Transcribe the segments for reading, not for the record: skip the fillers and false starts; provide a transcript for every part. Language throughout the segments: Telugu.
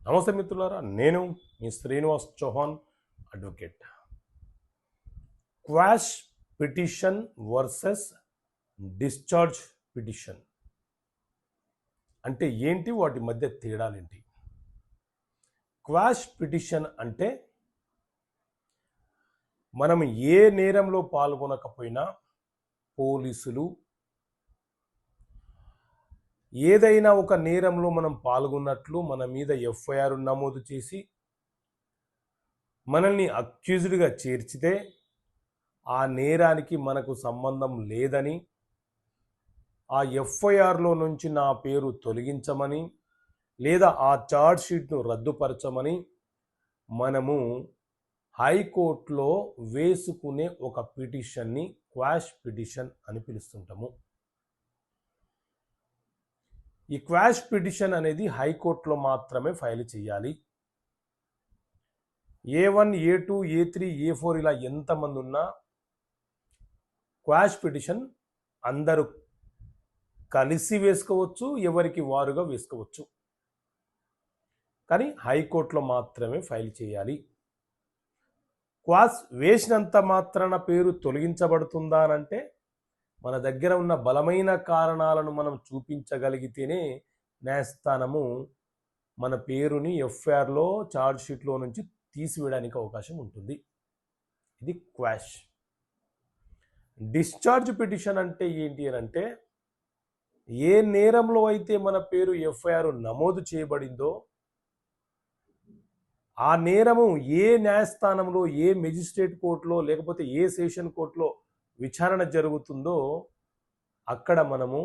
నమస్తే మిత్రులారా, నేను మీ Srinivas Chauhan advocate. Quash petition versus discharge petition అంటే ఏంటి, వాటి మధ్య తేడాలేంటి? క్వాష్ పిటిషన్ అంటే మనం ఏ నేరంలో పాల్గొనకపోయినా పోలీసులు ఏదైనా ఒక నేరంలో మనం పాల్గొన్నట్లు మన మీద ఎఫ్ఐఆర్ నమోదు చేసి మనల్ని అక్యూజ్డ్గా చేర్చితే ఆ నేరానికి మనకు సంబంధం లేదని, ఆ ఎఫ్ఐఆర్లో నుంచి నా పేరు తొలగించమని లేదా ఆ ఛార్జ్ షీట్ను రద్దుపరచమని మనము హైకోర్టులో వేసుకునే ఒక పిటిషన్ని క్వాష్ పిటిషన్ అని పిలుస్తుంటాము. ఈ క్వాష్ పిటిషన్ అనేది హైకోర్టులో మాత్రమే ఫైల్ చేయాలి. A1, A2, A3, A4 ఇలా ఎంతమంది ఉన్నా క్వాష్ పిటిషన్ అందరూ కలిసి వేసుకోవచ్చు, ఎవరికి వారుగా వేసుకోవచ్చు. కానీ హైకోర్టులో మాత్రమే ఫైల్ చేయాలి. క్వాష్ వేసినంత మాత్రాన పేరు తొలగించబడుతుందా అంటే మన దగ్గర ఉన్న బలమైన కారణాలను మనం చూపించగలిగితేనే న్యాయస్థానము మన పేరుని ఎఫ్ఐఆర్లో ఛార్జ్ షీట్లో నుంచి తీసివేయడానికి అవకాశం ఉంటుంది. ఇది క్వాష్. డిశ్చార్జ్ పిటిషన్ అంటే ఏంటి అని అంటే, ఏ నేరంలో అయితే మన పేరు ఎఫ్ఐఆర్ నమోదు చేయబడిందో ఆ నేరము ఏ న్యాయస్థానంలో, ఏ మెజిస్ట్రేట్ కోర్టులో లేకపోతే ఏ సెషన్ కోర్టులో విచారణ జరుగుతుందో అక్కడ మనము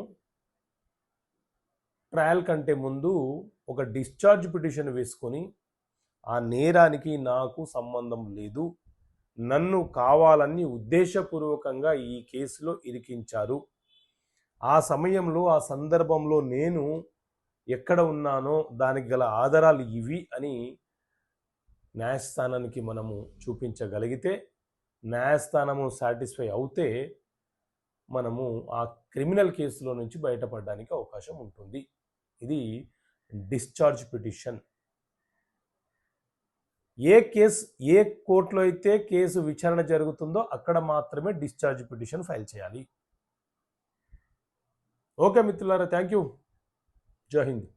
ట్రయల్ కంటే ముందు ఒక డిశ్చార్జ్ పిటిషన్ వేసుకొని ఆ నేరానికి నాకు సంబంధం లేదు, నన్ను కావాలని ఉద్దేశపూర్వకంగా ఈ కేసులో ఇరికించారు, ఆ సమయంలో ఆ సందర్భంలో నేను ఎక్కడ ఉన్నానో దానికి గల ఆధారాలు ఇవి అని న్యాయస్థానానికి మనము చూపించగలిగితే, న్యాయస్థానము సాటిస్ఫై అవుతే మనము ఆ క్రిమినల్ కేసులో నుంచి బయటపడడానికి అవకాశం ఉంటుంది. ఇది డిశ్చార్జ్ పిటిషన్. ఏ కోర్టులో అయితే కేసు విచారణ జరుగుతుందో అక్కడ మాత్రమే డిశ్చార్జ్ పిటిషన్ ఫైల్ చేయాలి. ఓకే మిత్రులారా, థ్యాంక్ యూ. జై హింద్.